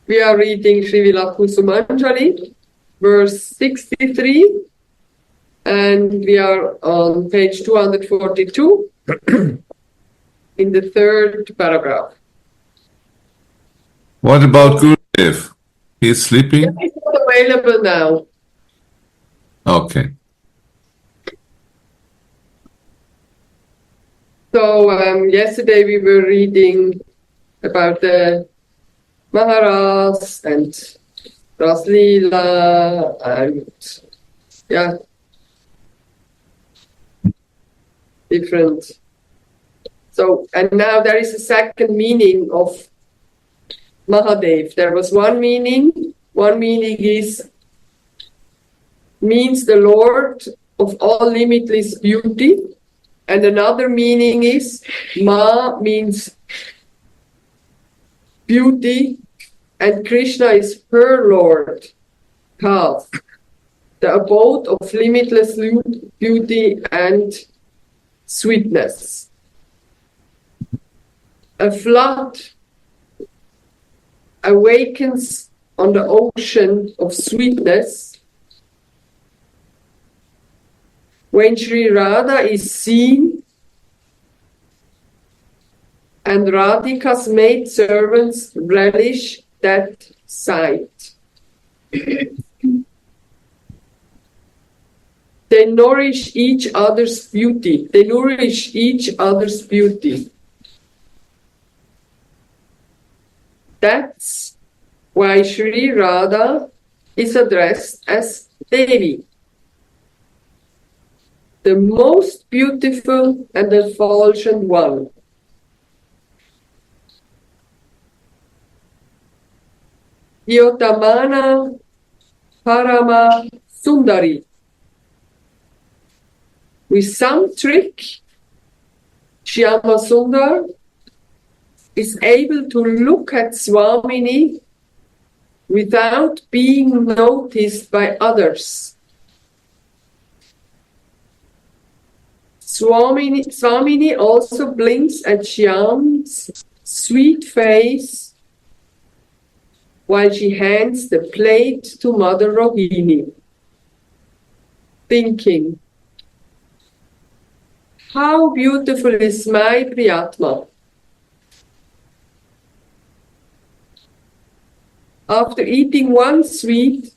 We are reading Vilapa Kusumanjali, verse 63, and we are on page 242 in the third paragraph. What about Gurudev? He's sleeping? He's not available now. Okay. So yesterday we were reading about the Maharas and Raslila and different. So, and now there is a second meaning of Mahadev. There was one meaning. One meaning means the Lord of all limitless beauty. And another meaning is Ma means beauty, and Krishna is her Lord, path, the abode of limitless beauty and sweetness. A flood awakens on the ocean of sweetness when Sri Radha is seen and Radhika's maid servants relish that sight. They nourish each other's beauty. They nourish each other's beauty. That's why Sri Radha is addressed as Devi, the most beautiful and effulgent one. Yotamana Parama Sundari. With some trick, Shyama Sundar is able to look at Swamini without being noticed by others. Swamini also blinks at Shyam's sweet face while she hands the plate to Mother Rohini, thinking, how beautiful is my Priyatma. After eating one sweet,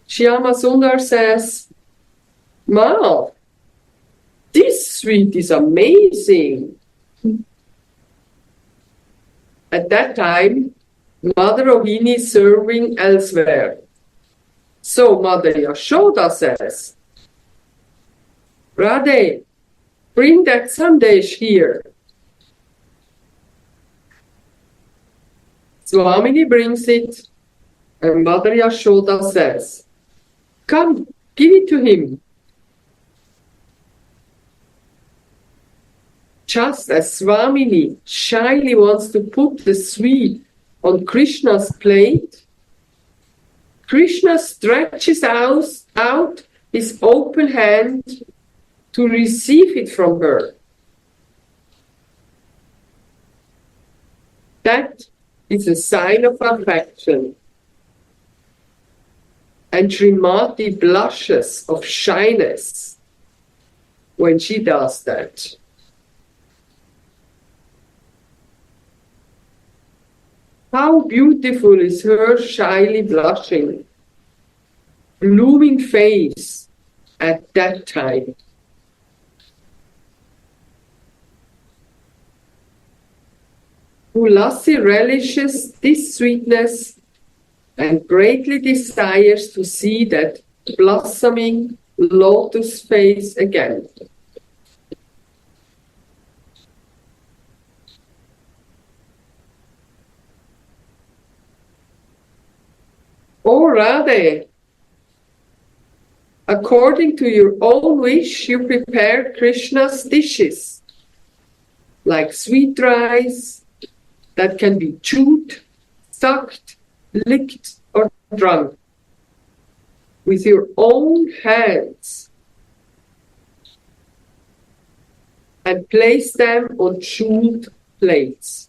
Shyama Sundar says, Ma, this sweet is amazing. At that time, Mother Rohini is serving elsewhere. So Mother Yashoda says, Radhe, bring that sandesh here. Swamini brings it, and Mother Yashoda says, come, give it to him. Just as Swamini shyly wants to put the sweet on Krishna's plate, Krishna stretches out his open hand to receive it from her. That is a sign of affection. And Srimati blushes of shyness when she does that. How beautiful is her shyly blushing, blooming face at that time. Ulasi relishes this sweetness and greatly desires to see that blossoming lotus face again. O Radhe, according to your own wish, you prepared Krishna's dishes, like sweet rice that can be chewed, sucked, licked, or drunk with your own hands, and place them on jeweled plates.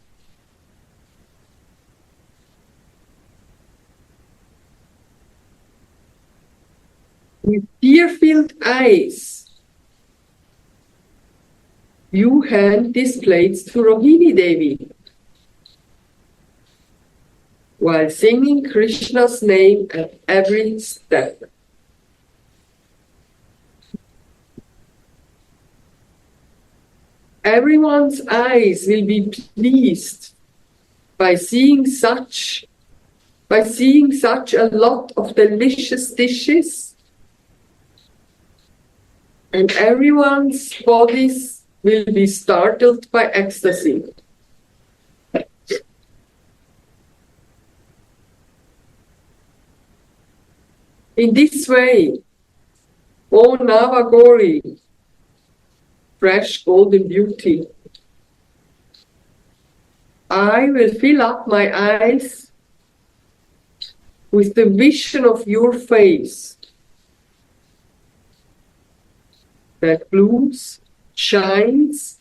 With tear-filled eyes, you hand these plates to Rohini Devi, while singing Krishna's name at every step. Everyone's eyes will be pleased by seeing such a lot of delicious dishes, and everyone's bodies will be startled by ecstasy. In this way, O Navagori, fresh golden beauty, I will fill up my eyes with the vision of your face that blooms, shines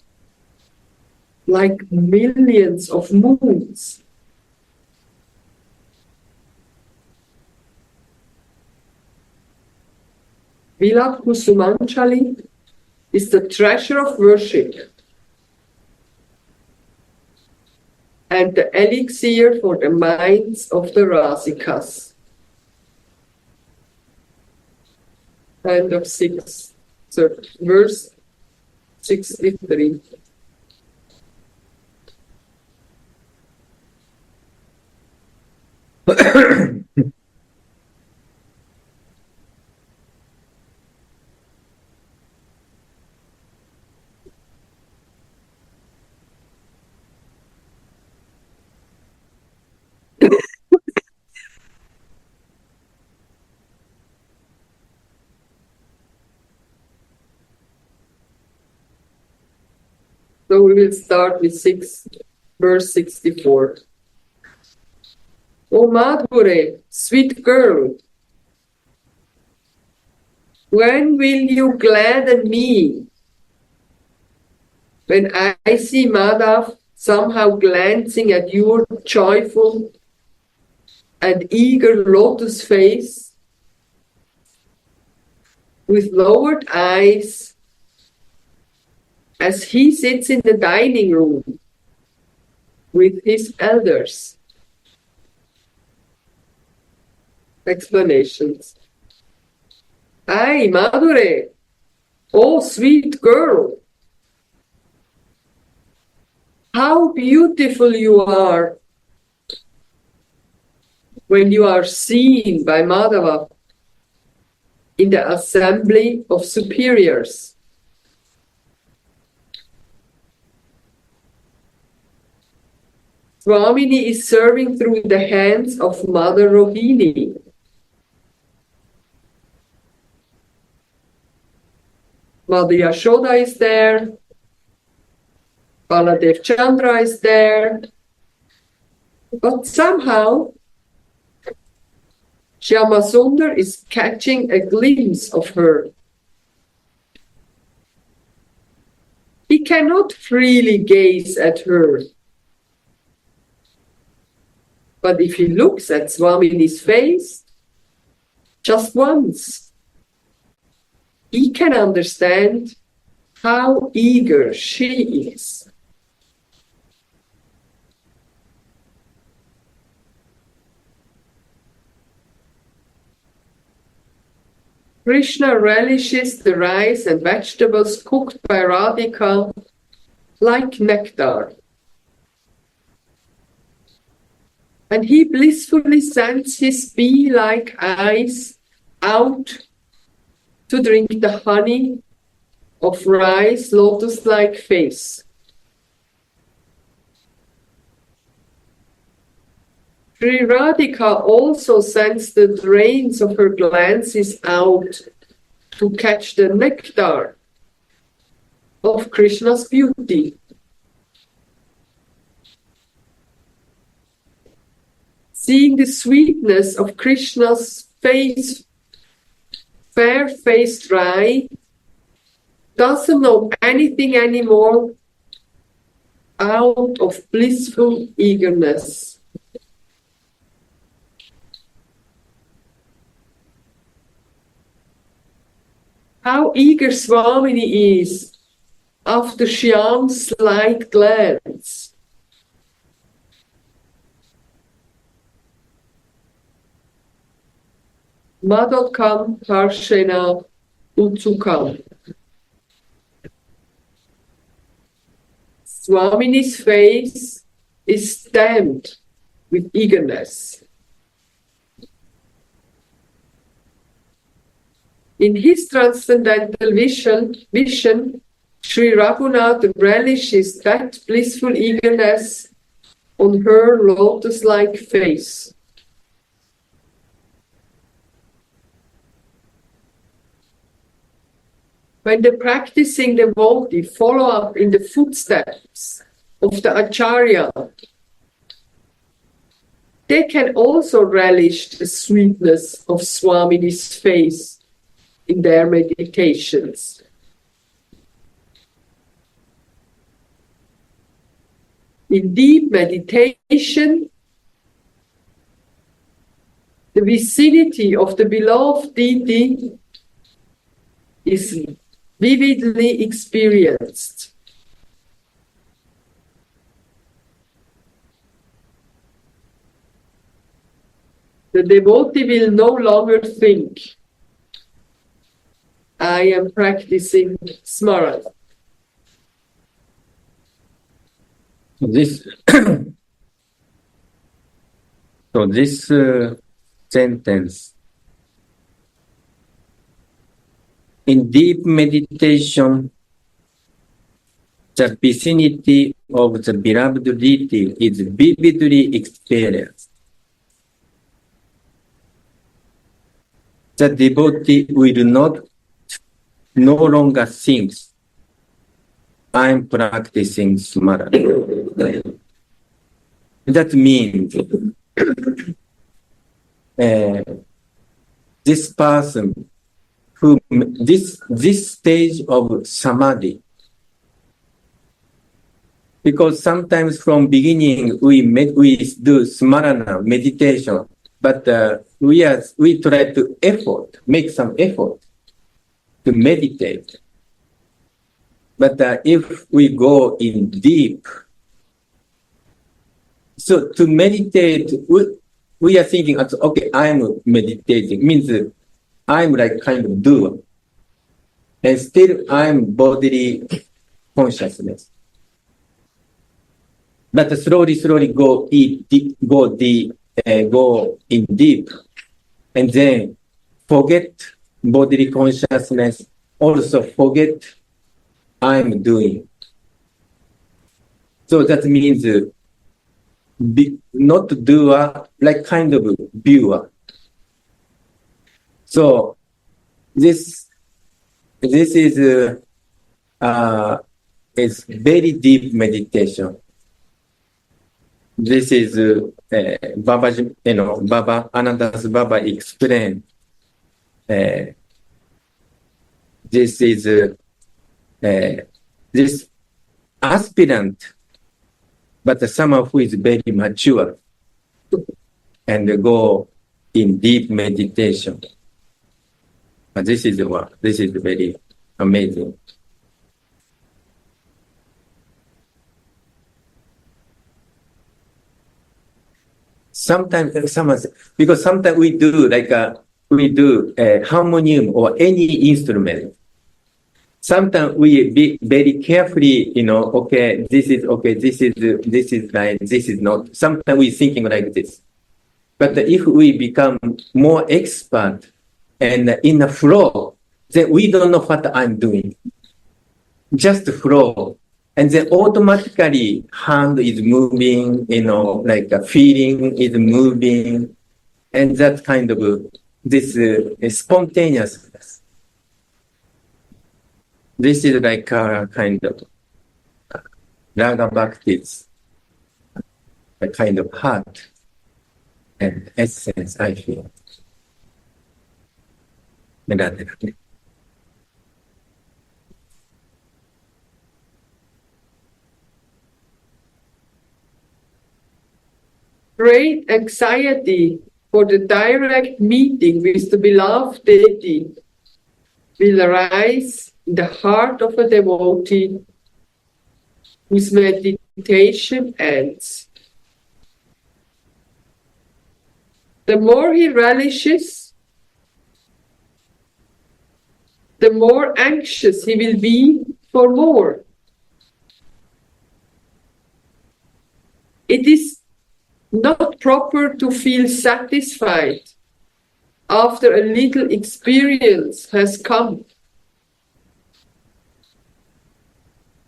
like millions of moons. Vilapa Kusumanjali is the treasure of worship and the elixir for the minds of the Rasikas. End of verse 63. So we will start with verse 64. O Madhure, sweet girl, when will you gladden me? When I see Madhav somehow glancing at your joyful and eager lotus face, with lowered eyes, as he sits in the dining room with his elders. Explanations. Ay, Madhure, oh sweet girl, how beautiful you are when you are seen by Madhava in the assembly of superiors. Swamini is serving through the hands of Mother Rohini. Mother Yashoda is there. Baladev Chandra is there. But somehow, Shyamasundar is catching a glimpse of her. He cannot freely gaze at her. But if he looks at Swamini's face, just once, he can understand how eager she is. Krishna relishes the rice and vegetables cooked by Radhika like nectar. And he blissfully sends his bee-like eyes out to drink the honey of rice lotus-like face. Sri Radhika also sends the drains of her glances out to catch the nectar of Krishna's beauty. Seeing the sweetness of Krishna's face, fair-faced Rai, doesn't know anything anymore out of blissful eagerness. how eager Swamini is after Shyam's slight glance. Madhokam Harshena Utsukam. Swamini's face is stamped with eagerness. In his transcendental vision, Sri Raghunath relishes that blissful eagerness on her lotus-like face. When the practicing devotee follow up in the footsteps of the Acharya, they can also relish the sweetness of Swamini's face in their meditations. In deep meditation, the vicinity of the beloved deity is vividly experienced. The devotee will no longer think, I am practicing Smarana. This so this sentence, in deep meditation, the vicinity of the beloved deity is vividly experienced. The devotee will no longer think, I'm practicing Smarana. That means this person this stage of samadhi, because sometimes from beginning we do smarana meditation, but we try to make some effort to meditate. But if we go in deep, so to meditate, we are thinking, okay, I'm meditating, means I'm like kind of doer. And still I'm bodily consciousness. But slowly go in deep, and then forget bodily consciousness, also forget I'm doing. So that means not doer, like kind of viewer. So this is very deep meditation. This is Baba, Anandas Baba explained. This is this aspirant, but someone who is very mature and go in deep meditation. This is very amazing. Sometimes because sometimes we do harmonium or any instrument. Sometimes we be very carefully, okay, this is right, this is not. Sometimes we thinking like this. But if we become more expert and in the flow, then we don't know what I'm doing. Just flow. And then automatically hand is moving, like a feeling is moving. And that kind of this spontaneousness. This is like a kind of Raga Bhakti's a kind of heart and essence, I feel. Great anxiety for the direct meeting with the beloved deity will arise in the heart of a devotee whose meditation ends. The more he relishes, the more anxious he will be for more. It is not proper to feel satisfied after a little experience has come.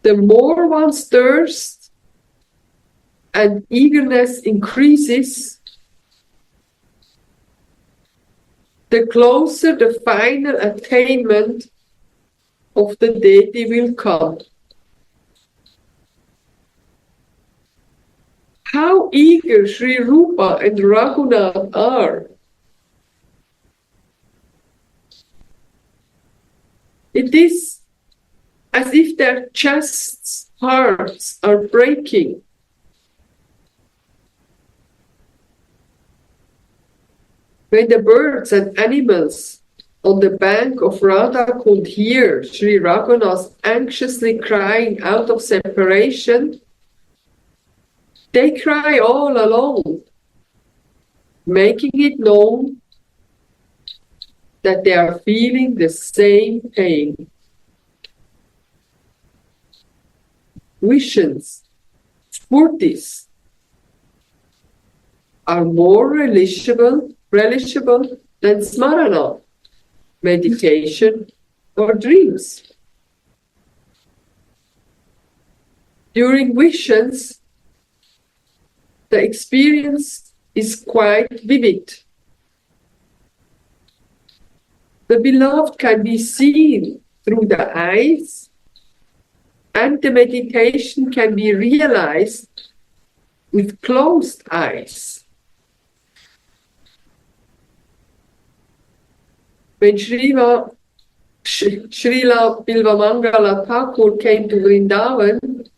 The more one's thirst and eagerness increases, the closer the final attainment of the deity will come. How eager Sri Rupa and Raghunath are. It is as if their chests' hearts are breaking. When the birds and animals on the bank of Radha could hear Sri Raghunath anxiously crying out of separation, they cry all along, making it known that they are feeling the same pain. Visions, spurtis, are more relishable than smarana, meditation, or dreams. During visions, the experience is quite vivid. The beloved can be seen through the eyes, and the meditation can be realized with closed eyes. When Srila Bilvamangala Thakur came to Vrindavan,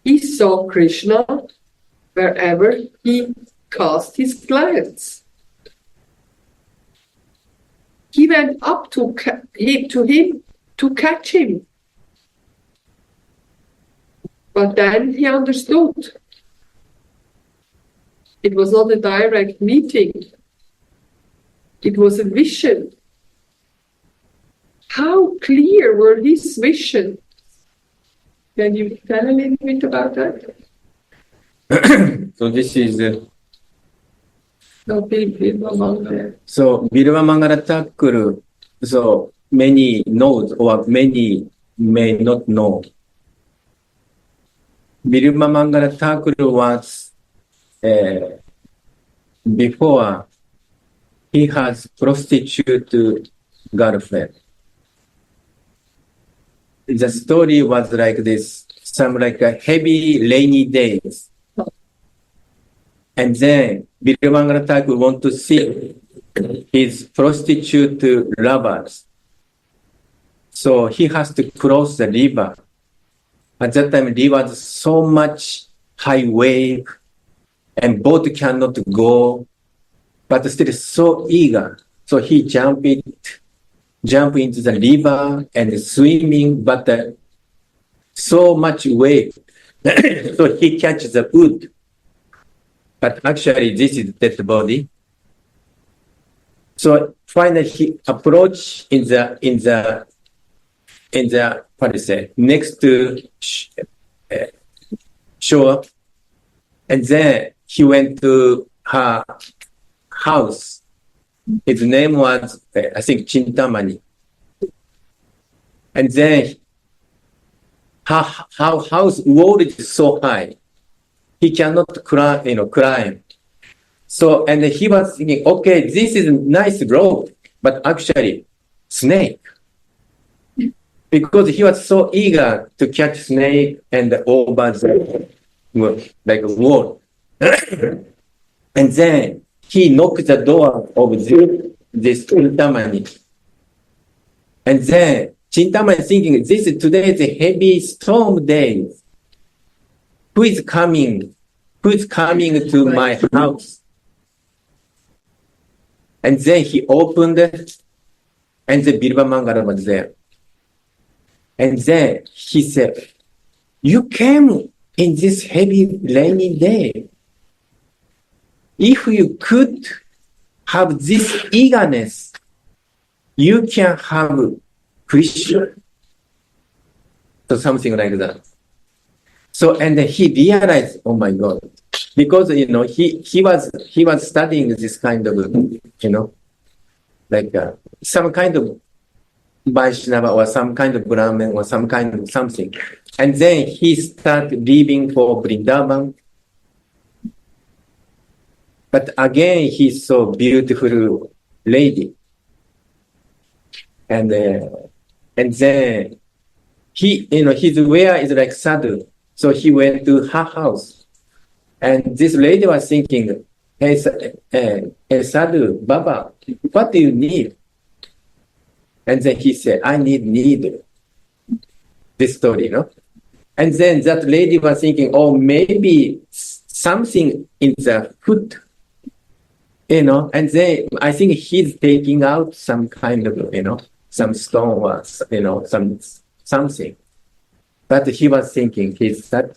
he saw Krishna wherever he cast his glance. He went up to him to catch him. But then he understood. It was not a direct meeting. It was a vision. How clear were his visions? Can you tell a little bit about that? So this is No, Bilvamangala. so Vilapa Thakur. So many knows or many may not know. Vilapa Thakur was before he has prostitute girlfriend. The story was like this: some like a heavy rainy days, and then Vilapa Thakur want to see his prostitute lovers. So he has to cross the river. At that time, there was so much high wave, and boat cannot go, but still so eager. So he jump into the river and swimming, but so much wave. So he catches the wood. But actually, this is dead body. So finally, he approached in the what do you say, next to shore, and then he went to her house. His name was, I think, Chintamani. And then her house wall is so high, he cannot climb. So, and he was thinking, okay, this is a nice rope, but actually, snake. Because he was so eager to catch snake and over the like wall. And then he knocked the door of this Chintamani. And then Chintamani thinking, today is a heavy storm day. Who is coming to my house? And then he opened And the Vilapa Mangala was there. And then he said, you came in this heavy rainy day. If you could have this eagerness, you can have Krishna. So something like that. So, and then he realized, oh my God, because, he was studying this kind of, like some kind of Vaishnava or some kind of Brahmin or some kind of something. And then he started leaving for Vrindavan. But again, he saw beautiful lady. And then he, his way is like sadhu. So he went to her house. And this lady was thinking, hey sadhu, Baba, what do you need? And then he said, I need needle. This story, And then that lady was thinking, oh, maybe something in the foot, And then I think he's taking out some kind of, some stone or, something. But he was thinking, he's that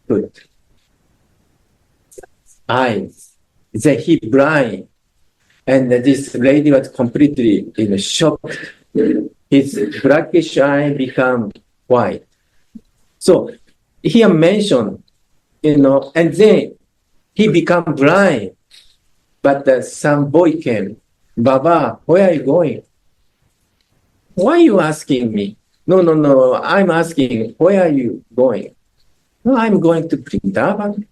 foot. Eyes. Then he blind. And this lady was completely shocked. His blackish eye become white. So here mentioned, and then he become blind. But some boy came, Baba, where are you going? Why are you asking me? No, I'm asking, where are you going? No, I'm going to Vrindavan.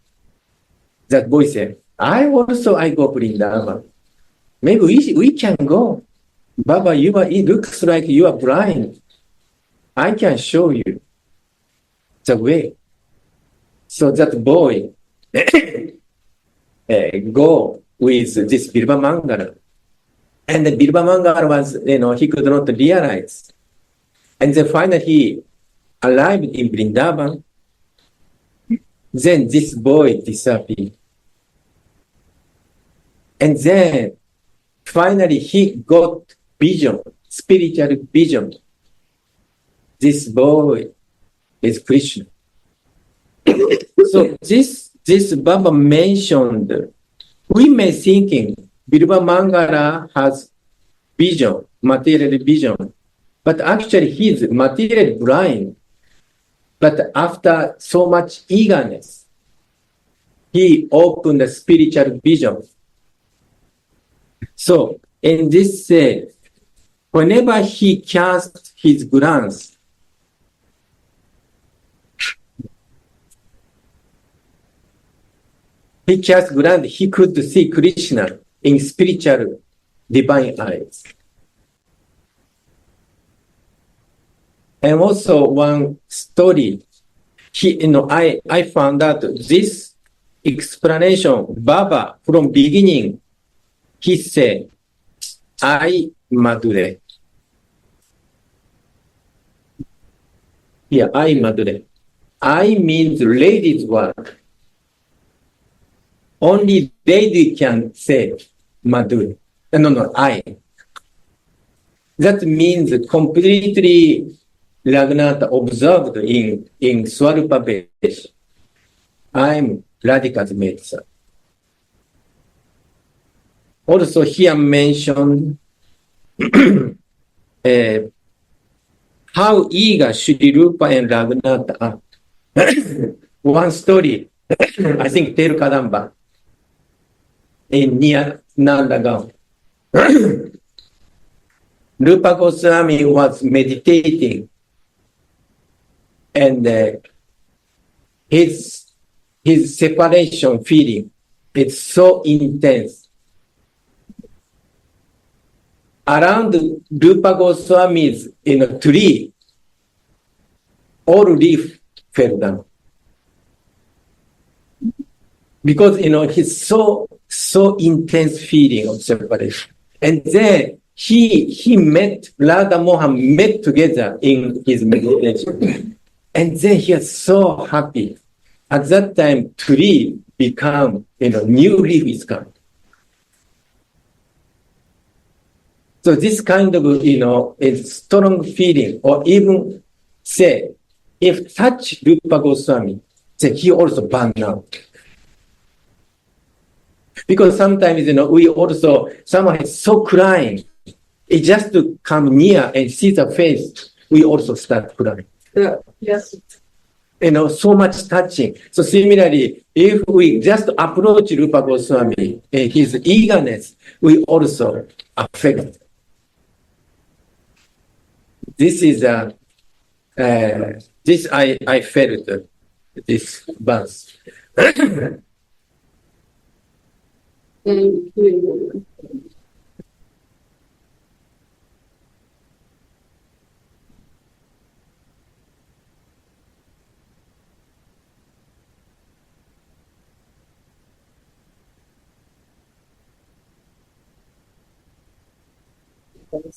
That boy said, I go Vrindavan. Maybe we can go. Baba, it looks like you are blind. I can show you the way. So that boy go with this Vilapa Mangala. And the Vilapa Mangala was, he could not realize. And then finally he arrived in Vrindavan. Then this boy disappeared. And then finally he got vision, spiritual vision. This boy is Krishna. So this Baba mentioned, we may thinking Vilapa Mangala has vision, material vision, but actually he's material blind. But after so much eagerness, he opened the spiritual vision. So in this whenever he cast his glance, he could see Krishna in spiritual divine eyes. And also one story, I found out this explanation, Baba, from beginning, he said, I Madure. Yeah, I Madure. I means ladies' word. Only lady can say Madure. No, I. That means completely Raghunatha observed in Swarupa Vesh. I'm Radhika's maid son. Also here mentioned how eager Shri Rupa and Raghunatha are. One story, I think Teru Kadamba, in near Nandagaon. Rupa Goswami was meditating, and his separation feeling is so intense. Around Rupa Goswami's tree, all leaf fell down. Because his so intense feeling of separation. And then he met, Radha Mohan met together in his meditation. And then he was so happy. At that time, tree become, new leaf is come. So this kind of, is strong feeling, or even say, if touch Rupa Goswami, then he also burn out. Because sometimes, we also, someone is so crying, it just to come near and see the face, we also start crying. Yeah. Yes. So much touching. So similarly, if we just approach Rupa Goswami, his eagerness, we also affect. This is this I felt this buzz.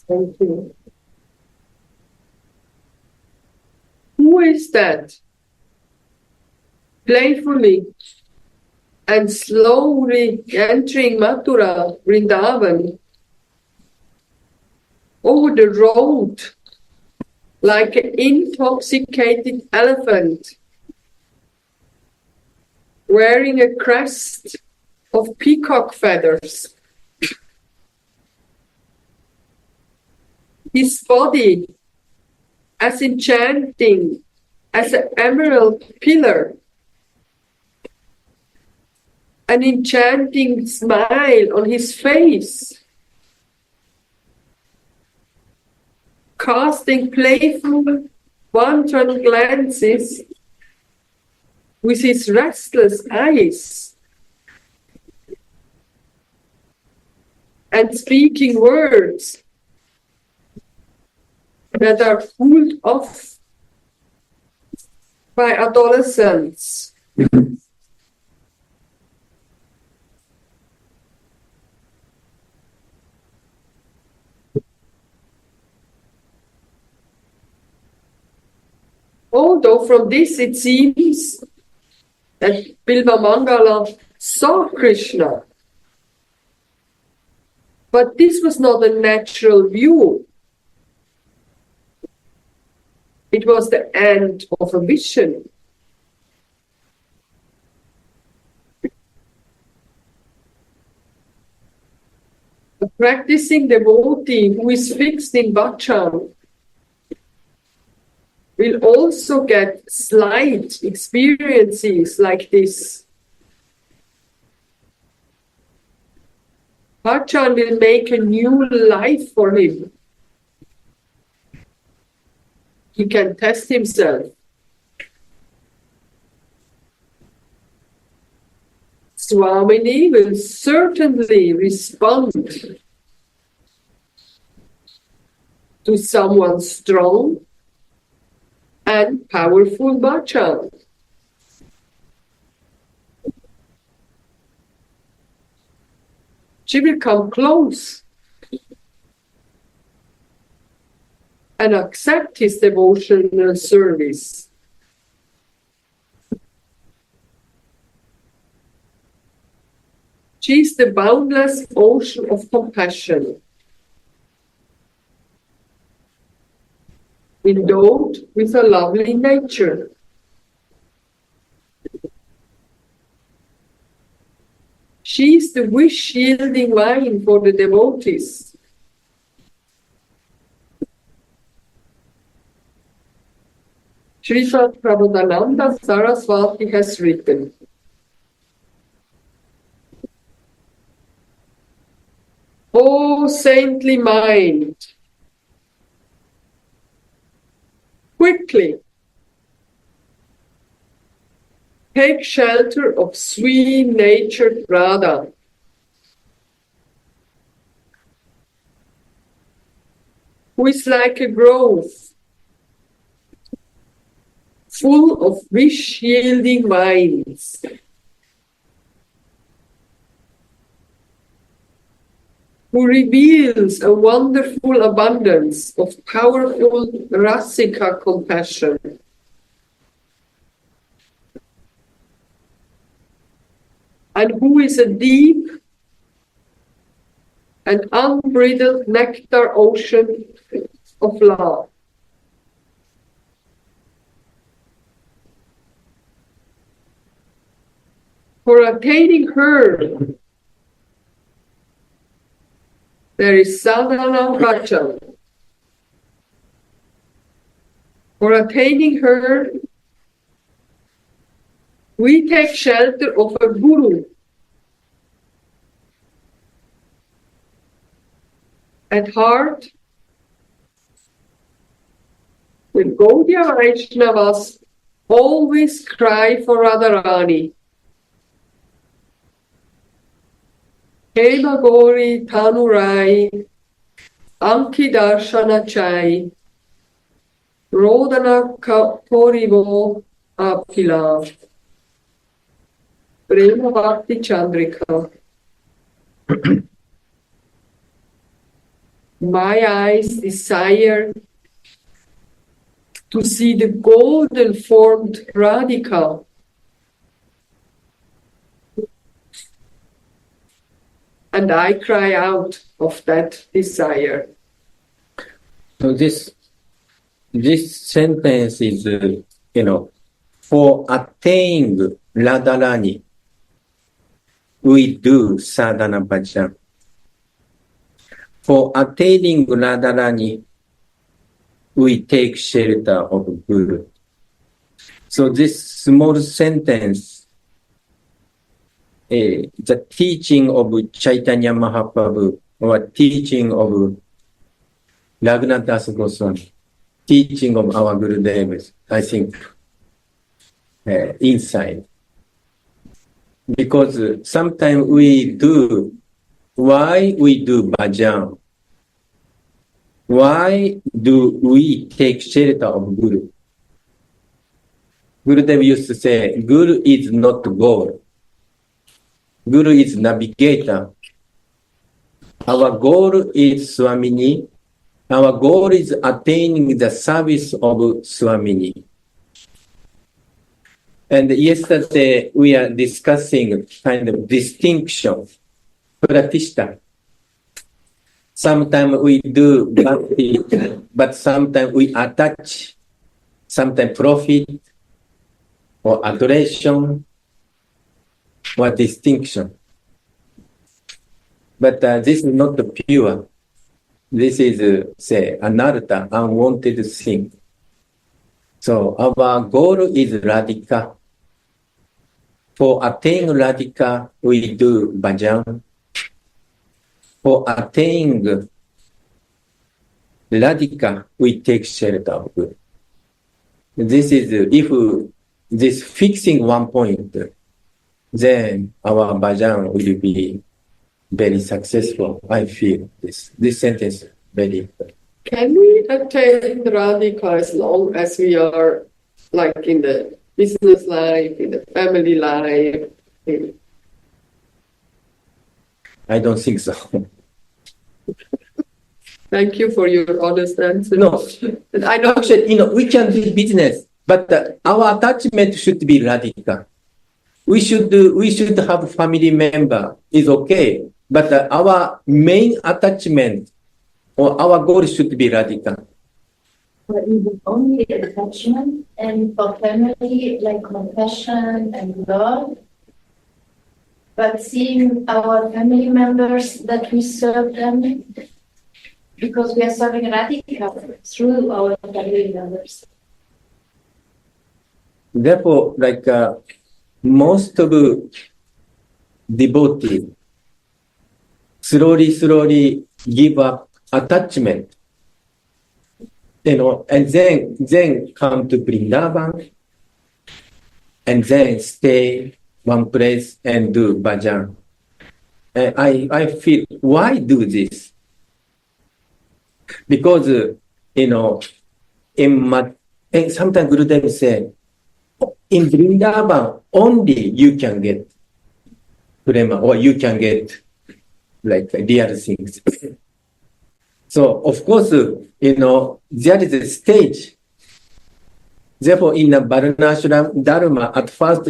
Thank you. Who is that? Playfully and slowly entering Mathura, Vrindavan, over the road like an intoxicated elephant, wearing a crest of peacock feathers. His body as enchanting as an emerald pillar, an enchanting smile on his face, casting playful, wanton glances with his restless eyes, and speaking words that are pulled off by adolescents. Although from this it seems that Bilva Mangala saw Krishna, but this was not a natural view. It was the end of a vision. A practicing devotee who is fixed in bhajan will also get slight experiences like this. Bhajan will make a new life for him. He can test himself. Swamini will certainly respond to someone strong and powerful bhajan. She will come close and accept his devotional service. She is the boundless ocean of compassion, endowed with a lovely nature. She is the wish-yielding wine for the devotees. Srimad Prabodhananda Saraswati has written, "O saintly mind, quickly take shelter of sweet-natured Radha. Who is like a grove full of wish-yielding vines. Who reveals a wonderful abundance of powerful rasika compassion. And who is a deep an unbridled nectar ocean of love. For attaining her, there is sadhana bhajan. For attaining her, we take shelter of a guru. At heart, the Gaudiya Vaishnavas always cry for Radharani. Hema Gori Tanurai, Anki Darshana Chai, Rodana Porivo Apila, Prema Bhakti Chandrika. My eyes desire to see the golden formed Radhika. And I cry out of that desire. So this sentence is, for attaining Radharani, we do sadhana bhajan. For attaining Radharani, we take shelter of Guru. So this small sentence, the teaching of Chaitanya Mahaprabhu or teaching of Raghunath Goswami, teaching of our Gurudevas, I think, inside. Because sometimes why we do bhajan? Why do we take shelter of Guru? Gurudev used to say, Guru is not goal. Guru is navigator. Our goal is Swamini. Our goal is attaining the service of Swamini. And yesterday we are discussing kind of distinction, pratishta. Sometimes we do bhakti, but sometimes we attach, sometimes profit or adoration or distinction. But this is not the pure. This is, say, anartha, unwanted thing. So our goal is Radhika. For attaining Radhika, we do bhajan. For attaining Radhika, we take shelter of Guru. This is, if this fixing one point, then our bhajan will be very successful. I feel this sentence very important. Can we attain Radhika as long as we are like in the business life, in the family life? I don't think so. Thank you for your honest answer. No, I know actually, we can do business, but our attachment should be Radhika. We should have family member, is okay, but our main attachment or our goal should be Radhika. But even only attachment, and for family, like compassion and love, but seeing our family members that we serve them, because we are serving Radhika through our family members. Therefore, like most of devotees slowly give up attachment, and then come to Vrindavan, and then stay one place and do bhajan. And I feel, why do this? Because, and sometimes Gurudev say, in Vrindavan, only you can get prema, or you can get like real things. So, of course, there is a stage. Therefore, in the Varnashram Dharma, at first,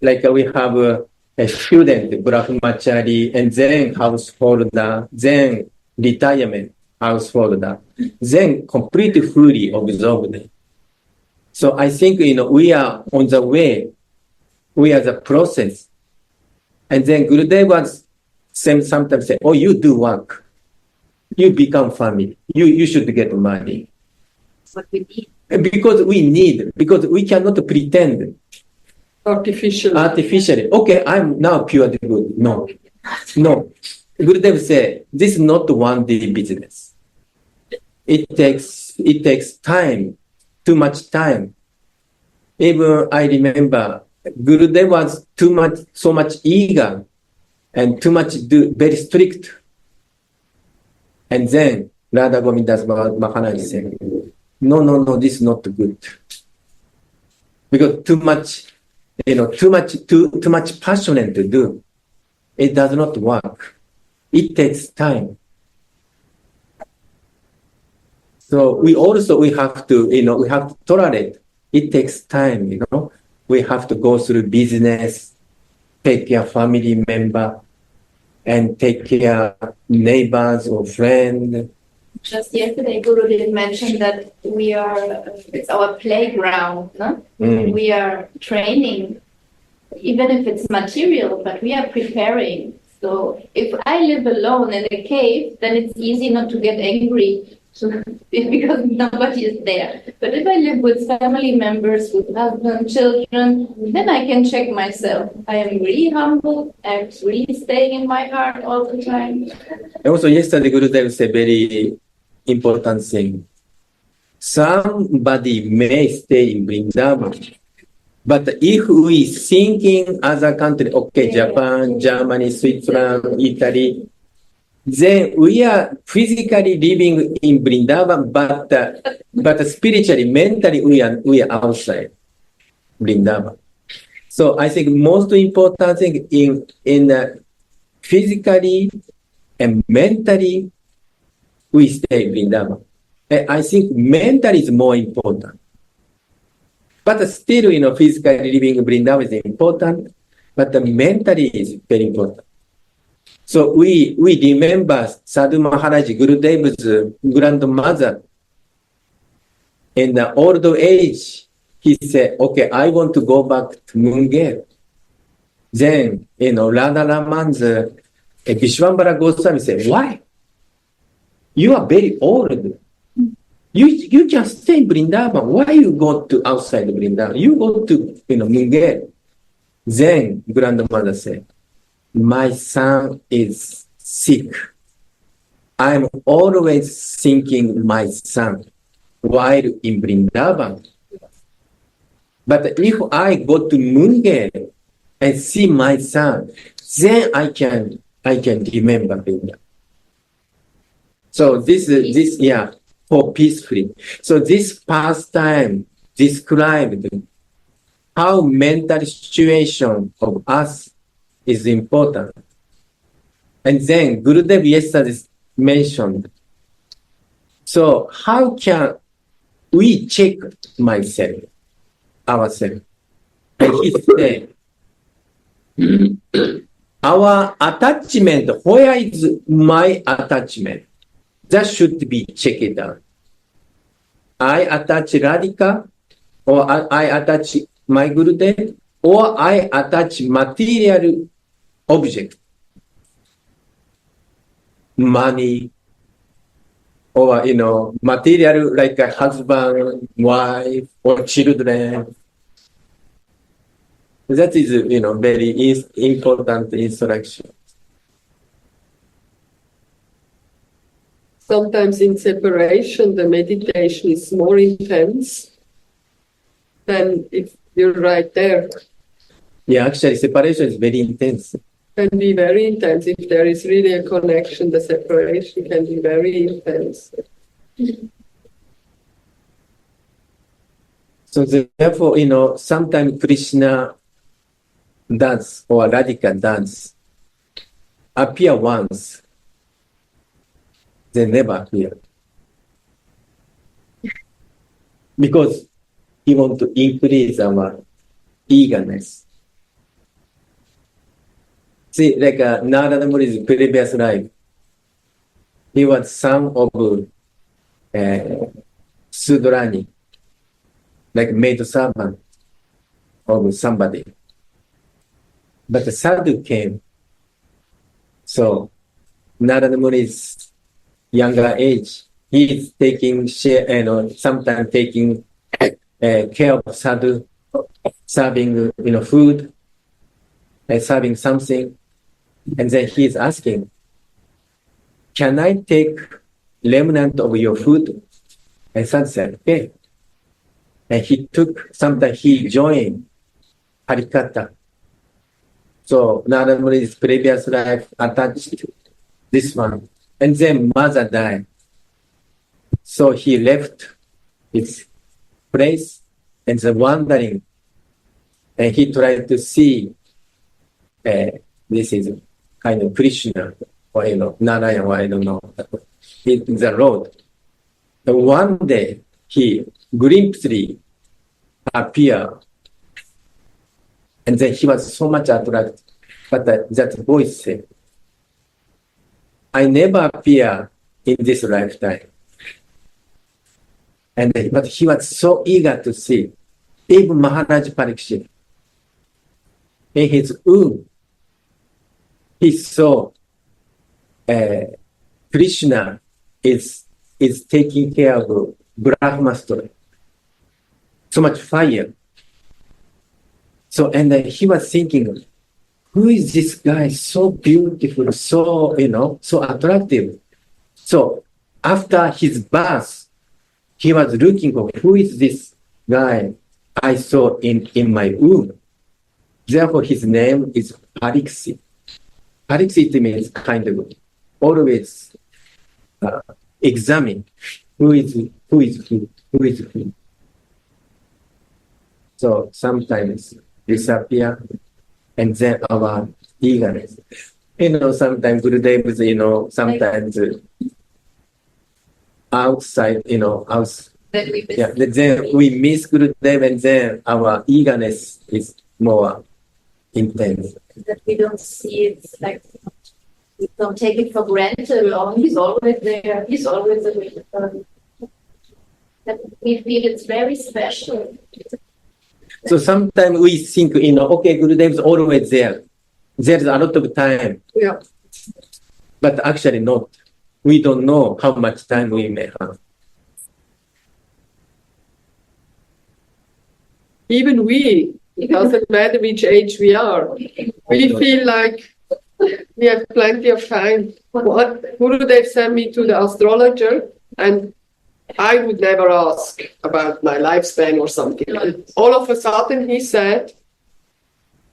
like we have a student, Brahmachari, and then householder, then retirement householder, then completely fully absorbed. So I think, we are on the way. We are the process. And then Gurudev was sometimes say, oh, you do work. You become family. You should get money. What we need. Because we cannot pretend artificially. Okay, I'm now pure good. No. Gurudev said, this is not one day business. It takes time, too much time. Even I remember Gurudev was so much eager and too much very strict. And then Radha Govindas Maharaj said, no, this is not good. Because too much passionate to do. It does not work. It takes time. So we have to tolerate. It takes time, We have to go through business, take care of family member, and take care of neighbors or friends. Just yesterday, Guru did mention that it's our playground, no? We are training, even if it's material, but we are preparing. So if I live alone in a cave, then it's easy not to get angry because nobody is there. But if I live with family members, with husband, children, then I can check myself. I am really humble. I'm really staying in my heart all the time. Also, yesterday, Gurudev said very important thing. Somebody may stay in Vrindavan, but if we thinking other country, okay, Japan, Germany, Switzerland, Italy, then we are physically living in Vrindavan, but spiritually, mentally, we are outside Vrindavan. So I think most important thing in physically and mentally, we stay in Vrindavan. And I think mentally is more important. But still, physically living in Vrindavan is important, but mentally is very important. So we remember Sadhu Maharaj, Gurudev's grandmother. In the old age, he said, okay, I want to go back to Munger. Then, Radha Raman's Vishwambara Goswami said, why? You are very old. You can stay in Vrindavan. Why you go to outside Vrindavan? You go to Munger. Then grandmother said, my son is sick. I'm always thinking my son while in Vrindavan. But if I go to Munger and see my son, then I can remember Vrindavan. So this for peacefully. So this pastime described how mental situation of us is important. And then Gurudev yesterday mentioned, so how can we check ourselves? And he said, our attachment, where is my attachment? That should be checked out. I attach Radhika, or I attach my Gurudev, or I attach material object, money, or material like a husband, wife, or children. That is very important instruction. Sometimes in separation, the meditation is more intense than if you're right there. Yeah, actually, separation is very intense. Can be very intense. If there is really a connection, the separation can be very intense. So therefore, sometimes Krishna dance or Radhika dance appear once, they never appear. Because he wants to increase our eagerness. See, like Narada Muni's previous life, he was son of Sudrani, like maid servant of somebody. But the sadhu came. So Narada Muni's younger age, he's taking share, sometimes taking care of sadhu, serving food, and serving something. And then he's asking, can I take remnant of your food? And sadhu said, okay. And he took, sometimes he joined Harikata. So Narada Muni's previous life attached this one. And then mother died. So he left his place and then wandering. And he tried to see this is kind of Krishna or Narayana, or I don't know, in the road. And one day he glimpsely appeared. And then he was so much attracted. But that voice said, I never appear in this lifetime. But he was so eager to see. Even Maharaj Parikshit, in his womb, he saw Krishna is taking care of Brahmastra. So much fire. So, and he was thinking, who is this guy? So beautiful, so, so attractive. So after his birth, he was looking for who is this guy I saw in my womb. Therefore, his name is Pariksit. Pariksit means kind of always examine who is who. So sometimes disappear, and then our eagerness. Sometimes Gurudevs, sometimes outside, Then we miss. yeah, then we miss Gurudev, and then our eagerness is more intense. That we don't see it, like we don't take it for granted. Oh, he's always there. He's always available. That we feel it's very special. So sometimes we think, okay, Gurudev is always there. There's a lot of time, Yeah. but actually not. We don't know how much time we may have. Even we, it doesn't matter which age we are. We feel like we have plenty of time. What Gurudev sent me to the astrologer, and I would never ask about my lifespan or something. And all of a sudden he said,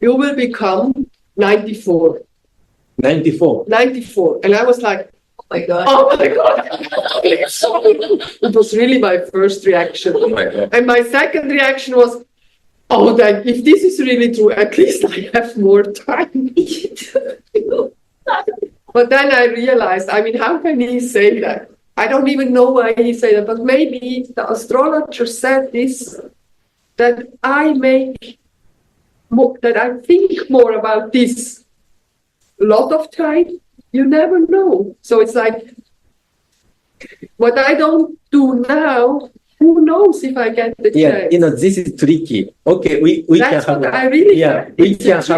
you will become 94. 94. 94. And I was like, Oh my God. oh my God. It was really my first reaction. Oh my God. And my second reaction was, oh, then if this is really true, at least I have more time. But then I realized, how can he say that? I don't even know why he said that, but maybe the astrologer said this, that I think more about this a lot of time. You never know. So it's like, what I don't do now, who knows if I get the chance? Yeah, this is tricky. Okay, we That's can what have, I really we can have,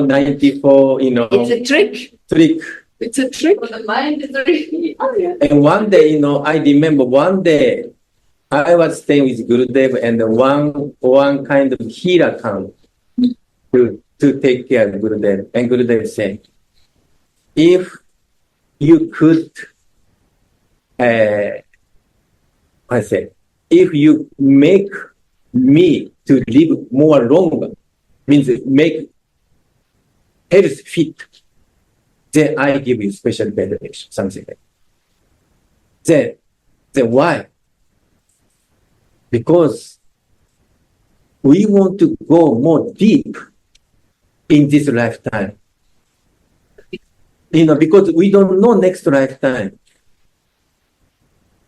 94, It's a trick. trick. It's a trick. The mind is really. Oh, yeah. And one day, I remember one day I was staying with Gurudev, and one kind of healer came to take care of Gurudev. And Gurudev said, if you could, if you make me to live more longer, means make health fit, then I give you special benediction, something like that. Then why? Because we want to go more deep in this lifetime. Because we don't know next lifetime.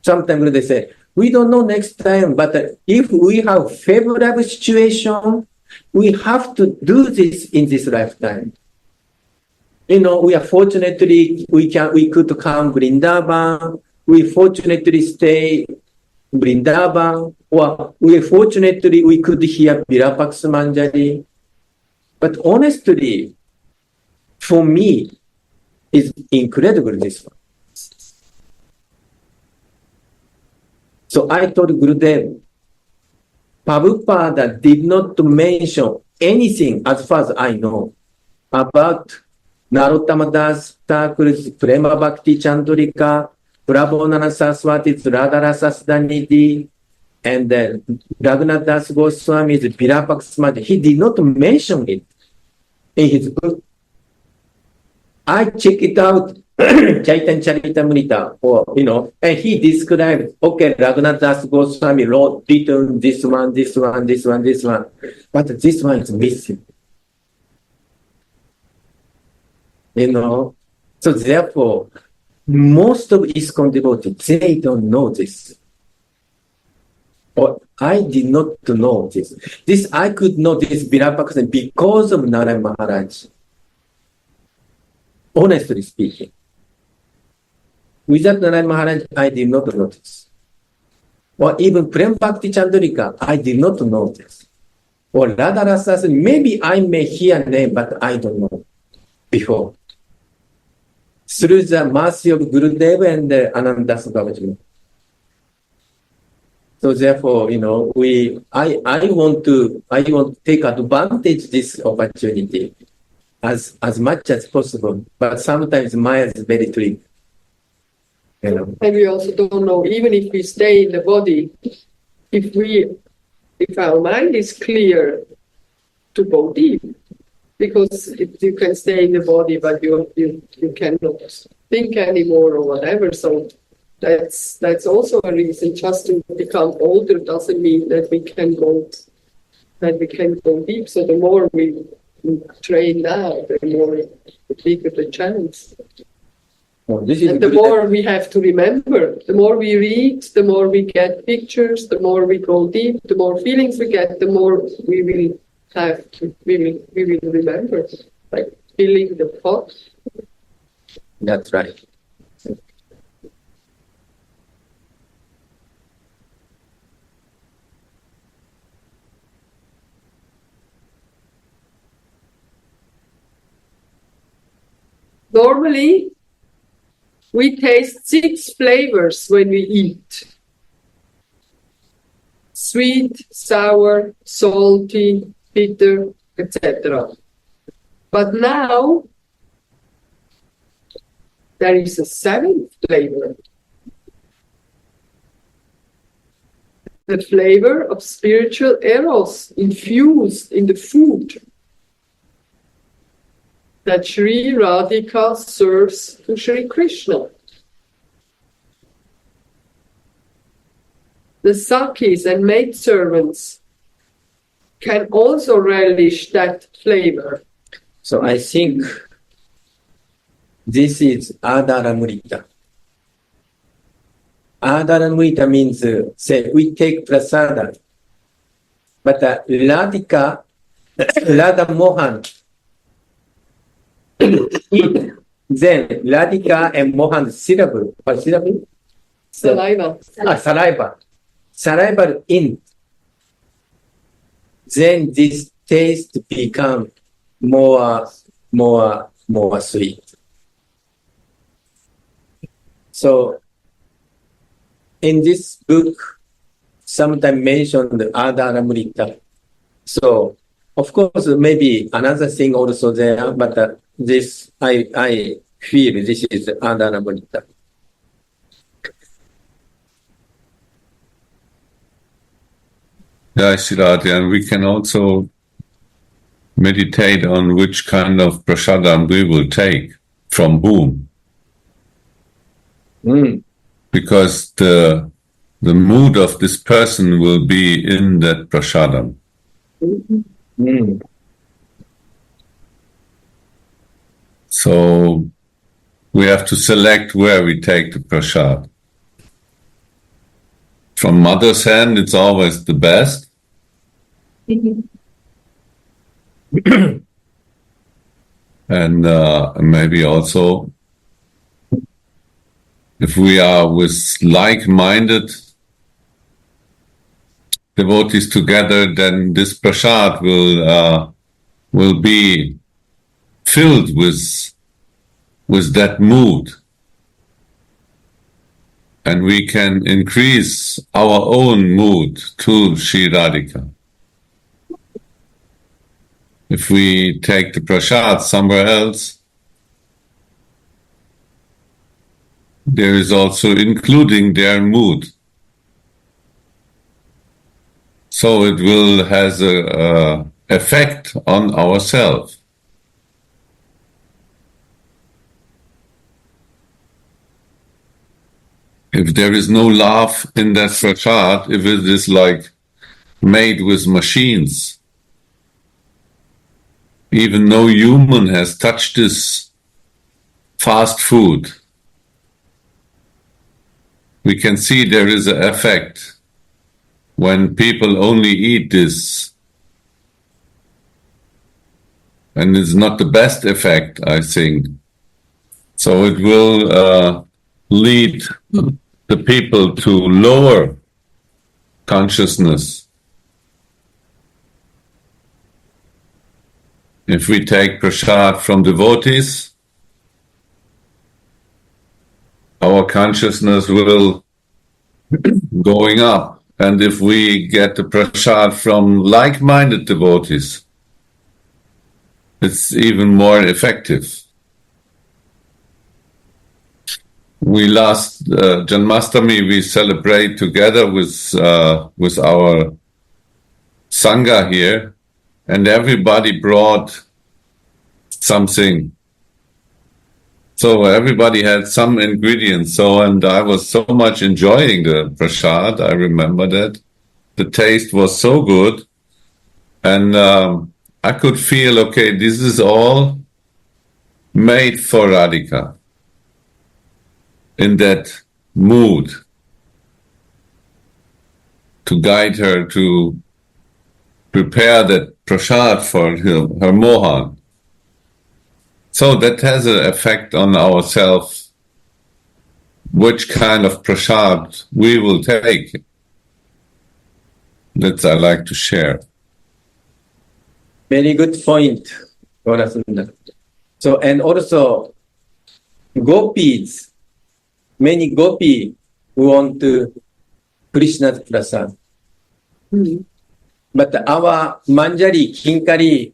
Sometimes they say, we don't know next time, but if we have favorable situation, we have to do this in this lifetime. we are fortunately, we could come Vrindavan. We fortunately stay Vrindavan, or we could hear Vilapa Kusumanjali. But honestly, for me, it's incredible, this one. So I told Gurudev, Prabhupada did not mention anything, as far as I know, about Narottama Das Thakur's Prema Bhakti Chandrika, Prabhupada Saraswati's Radha Rasasidhanidhi, and Raghunath Das Goswami's Vilapa Kusumanjali. He did not mention it in his book. I checked it out, Chaitanya Charitamrita, and he described, okay, Raghunath Das Goswami wrote, written this one, but this one is missing. So therefore, most of ISKCON devotees, they don't know this. Or I did not know this. I could know this Vilapa because of Narayan Maharaj. Honestly speaking. Without Narayan Maharaj, I did not know this. Or even Prem Bhakti Chandrika, I did not know this. Or Radha Rasa, maybe I may hear name, but I don't know before. Through the mercy of Gurudev and Anandas Babaji. So therefore, I want to take advantage of this opportunity as much as possible. But sometimes Maya is very tricky. And we also don't know, even if we stay in the body, if our mind is clear, to go deep. Because you can stay in the body, but you cannot think anymore or whatever. So that's also a reason. Just to become older doesn't mean that we can go deep. So the more we train now, the bigger the chance. And the more we have to remember, the more we read, the more we get pictures, the more we go deep, the more feelings we get, the more we will remember, like filling the pot. That's right. Normally, we taste 6 flavors when we eat. Sweet, sour, salty, bitter, etc. But now, there is a 7th flavor. The flavor of spiritual eros infused in the food that Sri Radhika serves to Sri Krishna. The Sakis and maidservants can also relish that flavor. So I think this is Adaramrita. Adaramrita means, say, we take prasada. But Radhika, Radha Mohan, then Radhika and Mohan syllable. What syllable? Saliva. Saliva. Saliva in. Then this taste become more sweet. So in this book, sometimes mentioned Adaramrita. So of course, maybe another thing also there, but this I feel this is Adaramrita. Yeah, Shirati, and we can also meditate on which kind of prasadam we will take from whom. Because the mood of this person will be in that prasadam. So we have to select where we take the prasad. From mother's hand, it's always the best. And maybe also, if we are with like-minded devotees together, then this prasad will be filled with that mood, and we can increase our own mood to Sri Radhika. If we take the prasad somewhere else, there is also including their mood. So it will has a effect on ourselves. If there is no love in that prasad, if it is like made with machines, even no human has touched this fast food, we can see there is an effect when people only eat this. And it's not the best effect, I think. So it will lead the people to lower consciousness. If we take prasad from devotees, our consciousness will going up. And if we get the prasad from like-minded devotees, it's even more effective. We last Janmashtami we celebrate together with our sangha here, and everybody brought something. So everybody had some ingredients. So, and I was so much enjoying the prasad. I remember that the taste was so good, and I could feel, okay, this is all made for Radhika in that mood to guide her to prepare that prasad for her Mohan. So that has an effect on ourselves, which kind of prasad we will take. That I like to share. Very good point, Gaurasundar. So, and also, gopis, many gopis want Krishna's prasad. But our Manjari, Kinkari,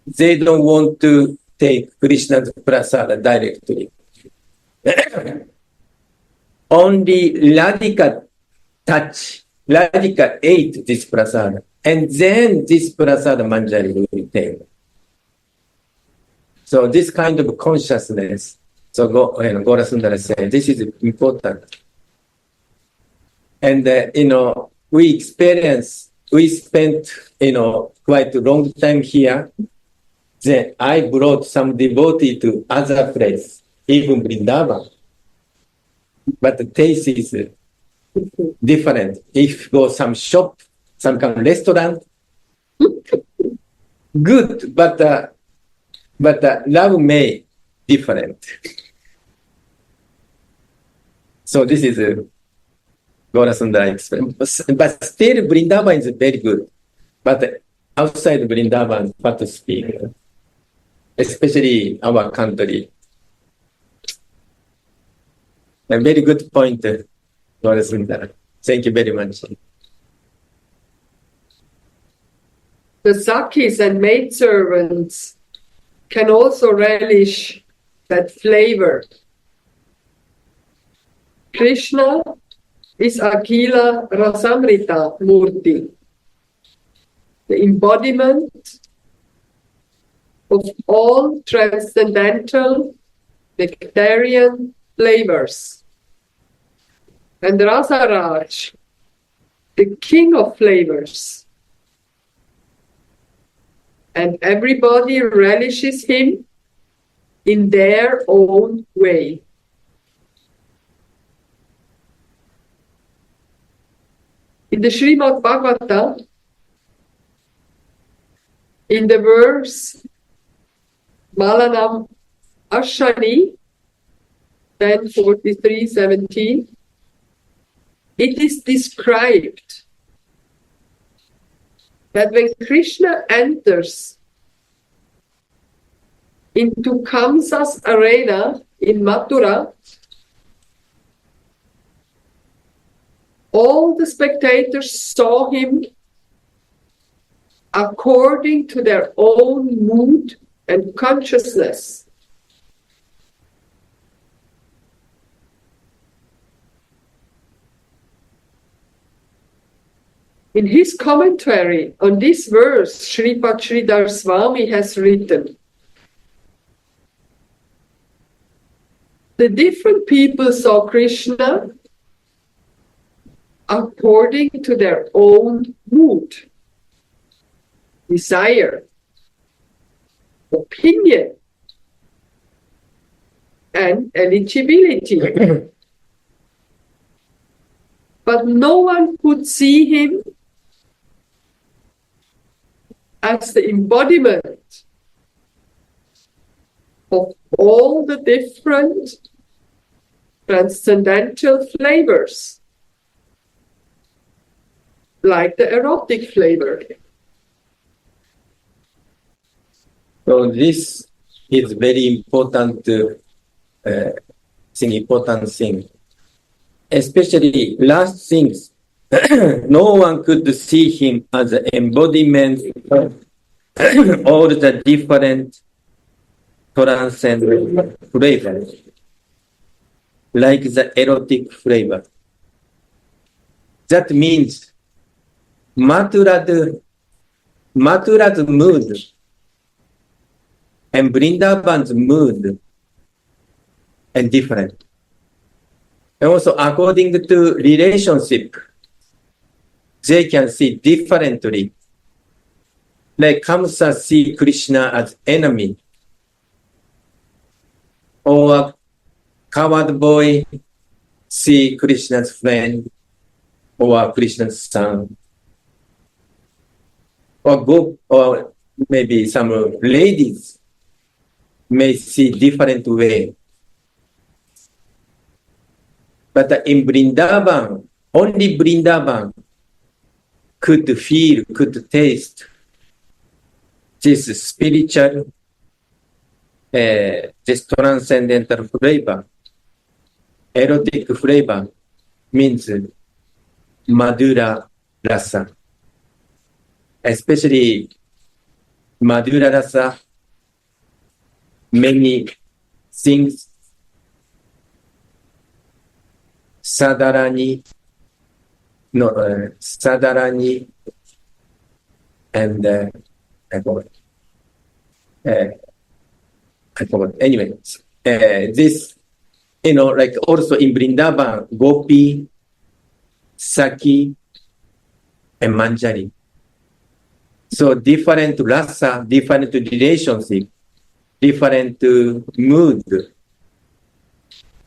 they don't want to take Krishna's prasad directly. Only Radhika Radhika ate this prasad, and then this prasad Manjari will take. So this kind of consciousness, so Gaurasundara said, this is important. And, we spent, quite a long time here. Then I brought some devotee to other place, even Vrindavan. But the taste is different. If you go some shop, some kind of restaurant, good, but love may different. So this is Gaurasundara experience. But still Vrindavan is very good. But outside Vrindavan, what to speak, especially our country. A very good point, Gaurasundara. Thank you very much. The Sakis and maidservants can also relish that flavor. Krishna is Akhila Rasamrita Murti, the embodiment of all transcendental nectarian flavors. And Rasaraj, the king of flavors. And everybody relishes him in their own way. In the Srimad Bhagavata, in the verse Malanam Ashani, 1043-17, it is described that when Krishna enters into Kamsa's arena in Mathura, all the spectators saw him according to their own mood and consciousness. In his commentary on this verse, Sripad Sridhar Swami has written, the different people saw Krishna according to their own mood, desire, opinion, and eligibility. But no one could see him as the embodiment of all the different transcendental flavors, like the erotic flavor. So this is very important thing. Especially last things, no one could see him as an embodiment of all the different transcendent flavors, like the erotic flavor. That means Mathura's mood and Vrindavan's mood are different. And also according to relationship, they can see differently. Like Kamsa see Krishna as enemy, or coward boy see Krishna's friend, or Krishna's son, or maybe some ladies may see different way. But in Vrindavan, only Vrindavan could feel, could taste this spiritual, this transcendental flavor. Erotic flavor means Madhura Rasa. Especially Madhura Rasa, many things, Sadarani, and I forgot. Anyway, this, like also in Vrindavan, Gopi, Saki, and Manjari. So different rasa, different relationship, different mood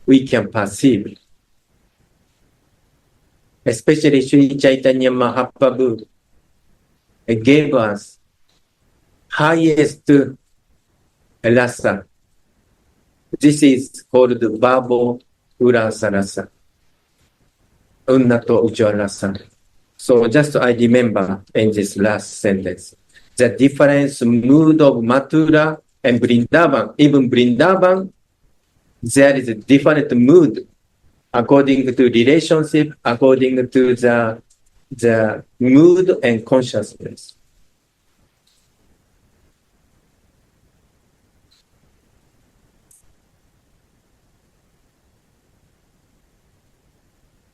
we can perceive. Especially Sri Chaitanya Mahaprabhu gave us highest rasa. This is called Babo Urasa Rasa, Unnato Ujjwala Rasa. So just I remember in this last sentence, the difference mood of Mathura and Vrindavan. Even Vrindavan, there is a different mood according to relationship, according to the mood and consciousness.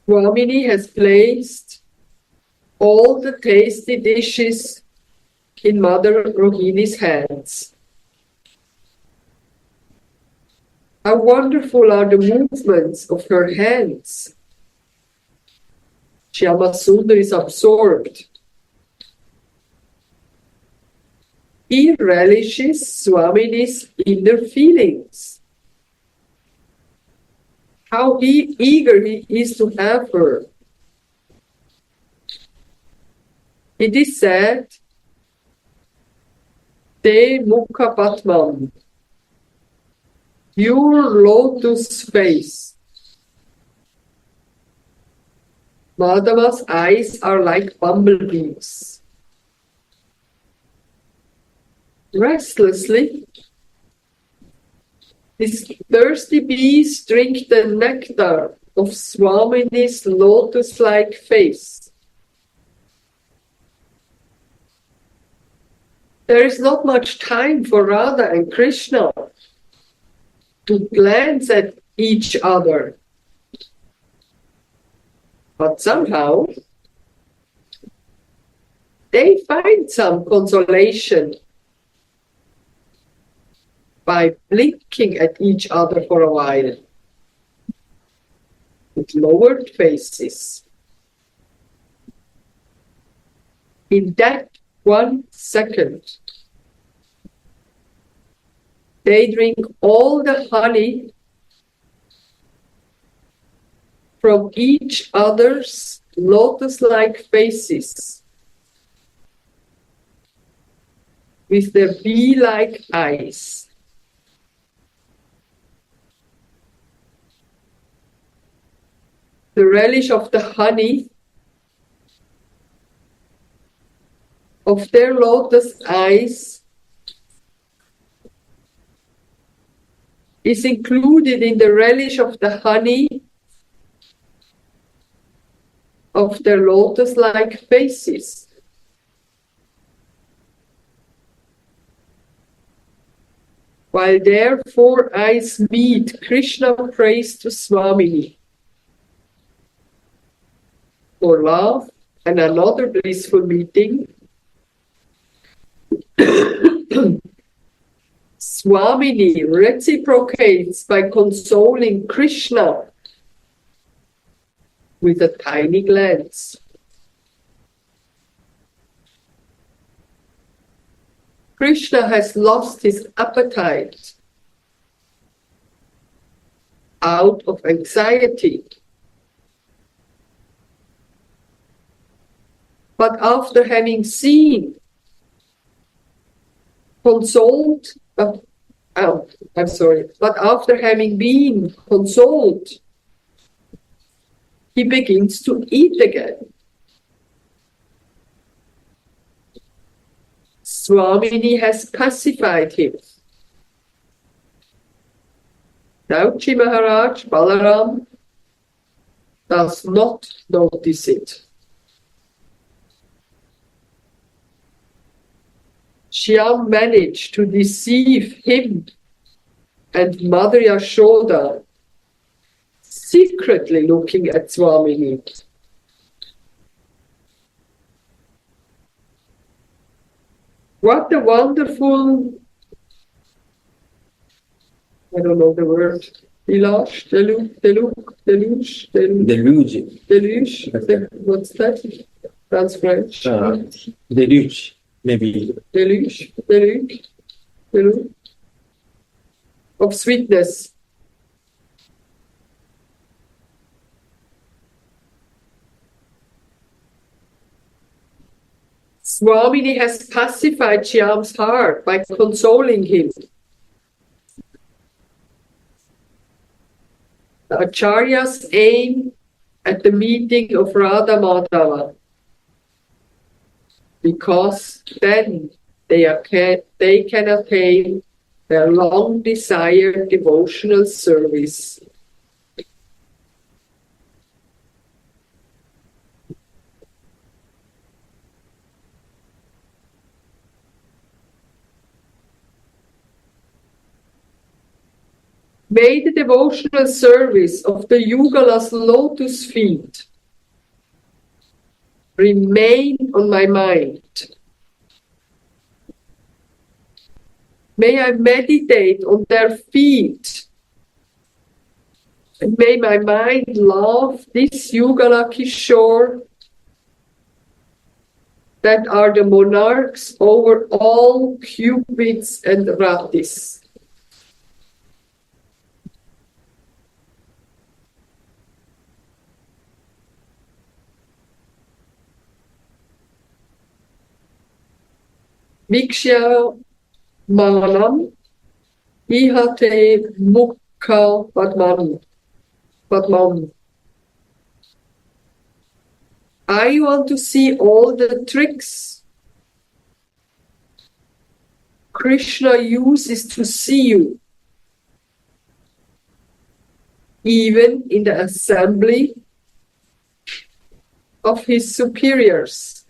Swamini has placed all the tasty dishes in Mother Rohini's hands. How wonderful are the movements of her hands. Shyamasundar is absorbed. He relishes Swamini's inner feelings. How eager he is to have her. It is said, Te Mukha Patmam, pure lotus face. Madhava's eyes are like bumblebees. Restlessly, these thirsty bees drink the nectar of Swamini's lotus-like face. There is not much time for Radha and Krishna to glance at each other. But somehow, they find some consolation by blinking at each other for a while with lowered faces. In that 1 second, they drink all the honey from each other's lotus-like faces with their bee-like eyes. The relish of the honey of their lotus eyes is included in the relish of the honey of their lotus-like faces. While their 4 eyes meet, Krishna prays to Swamini for love and another blissful meeting. Swamini reciprocates by consoling Krishna with a tiny glance. Krishna has lost his appetite out of anxiety. But after having seen, consoled, but after having been consoled, he begins to eat again. Swamini has pacified him. Dauchi Maharaj Balaram does not notice it. Shyam managed to deceive him and Mother Yashoda, secretly looking at Swamini. What a wonderful, I don't know the word, deluge, what's that? That's French. Deluge, maybe. Deluge of sweetness. Swamini has pacified Shyam's heart by consoling him. The acharyas aim at the meeting of Radha Madhava because then they can attain their long-desired devotional service. May the devotional service of the Yugala's lotus feet remain on my mind. May I meditate on their feet, and may my mind love this Yugala Kishore that are the monarchs over all cupids and ratis. Vikshya Manam Ihate Mukha Padmam. I want to see all the tricks Krishna uses to see you, even in the assembly of his superiors.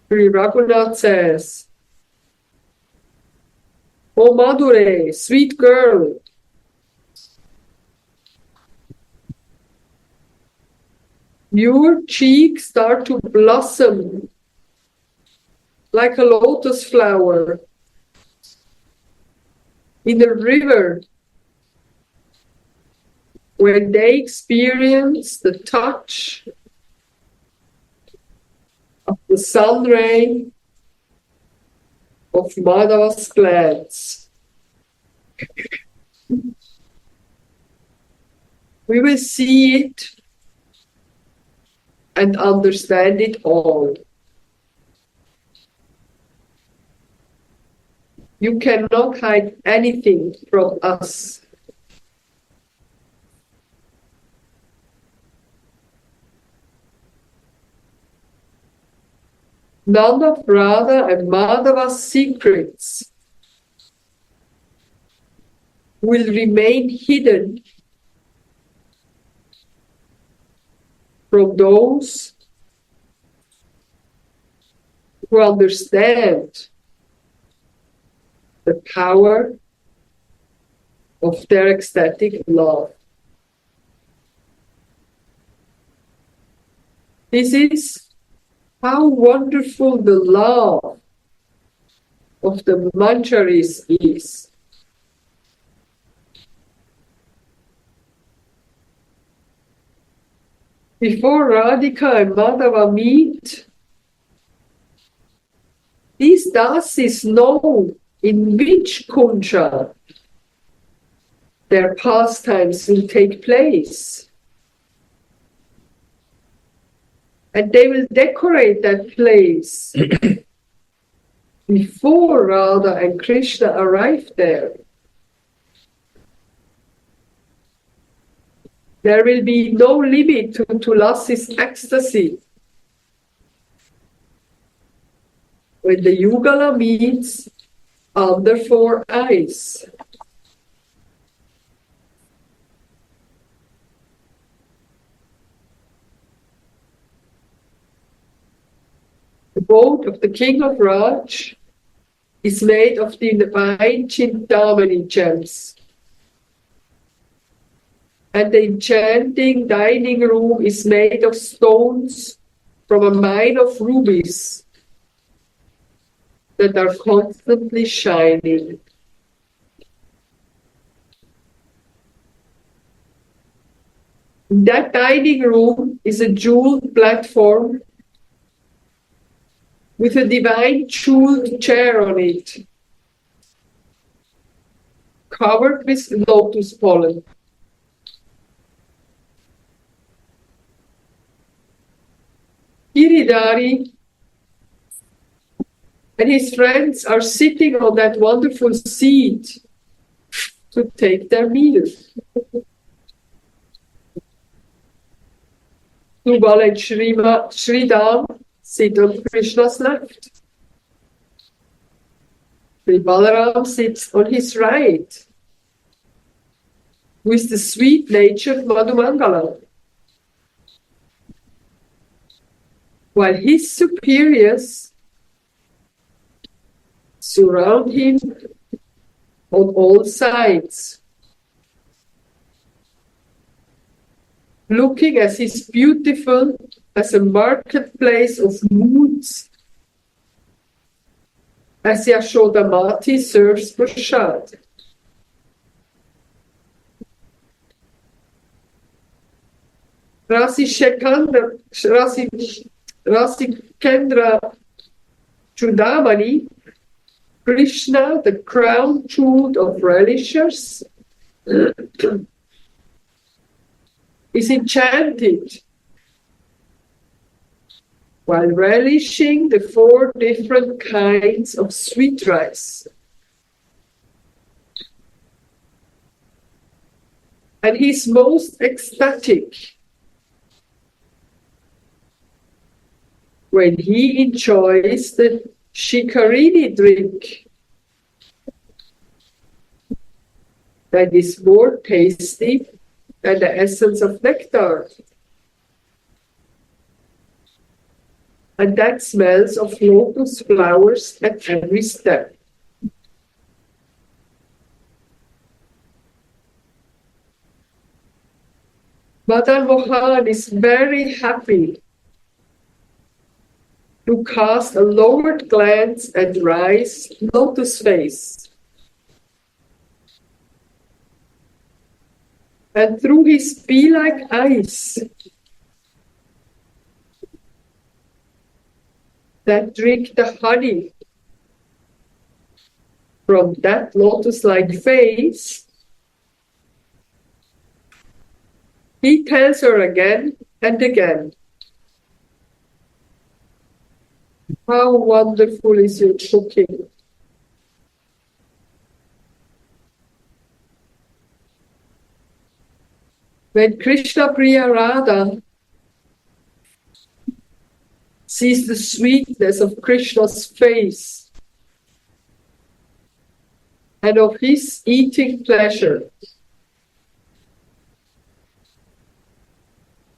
Sri Raghunath says, "Oh Madhure, sweet girl, your cheeks start to blossom like a lotus flower in a river when they experience the touch of the sun ray of Madhava's glance. We will see it and understand it all. You cannot hide anything from us. None of Radha and Madhava's secrets will remain hidden from those who understand the power of their ecstatic love. This is how wonderful the love of the Manjaris is. Before Radhika and Madhava meet, these dasis know in which kunja their pastimes will take place. And they will decorate that place before Radha and Krishna arrive there. There will be no limit to Tulasi's ecstasy. When the Yugala meets under four eyes. The boat of the king of Raj is made of the divine Chintamani gems. And the enchanting dining room is made of stones from a mine of rubies that are constantly shining. In that dining room is a jeweled platform with a divine jeweled chair on it, covered with lotus pollen. Giridhari and his friends are sitting on that wonderful seat to take their meal. Subal and Sridham sit on Krishna's left. Sri Balaram sits on his right, with the sweet-natured Madhumangala, while his superiors surround him on all sides, looking as is beautiful as a marketplace of moods, as Yashodamati serves prasad. Rasikendra Chudamani, Krishna, the crown jewel of relishers, is enchanted while relishing the 4 different kinds of sweet rice. And he's most ecstatic when he enjoys the shikarini drink that is more tasty than the essence of nectar. And that smells of lotus flowers at every step. Madan Mohan is very happy to cast a lowered glance at Rai's lotus face. And through his bee-like eyes that drink the honey from that lotus-like face, he tells her again and again, how wonderful is your cooking. When Krishna Priya Radha sees the sweetness of Krishna's face and of his eating pleasure,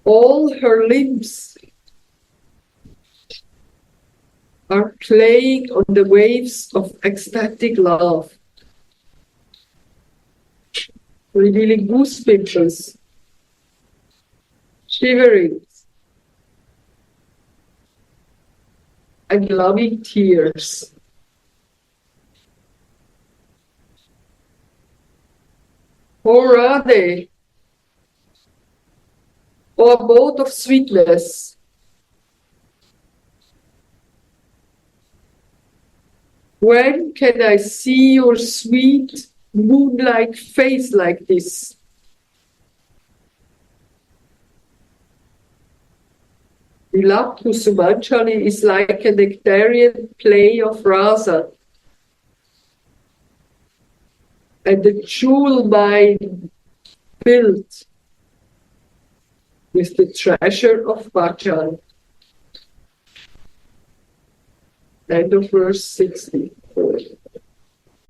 all her limbs are playing on the waves of ecstatic love, revealing goose pimples, shiverings, and loving tears. O Radhe, O abode of sweetness, when can I see your sweet moon-like face like this? Vilapa Kusumanjali is like a nectarian play of rasa, and the jewel mine filled with the treasure of bhajan. End of verse 64.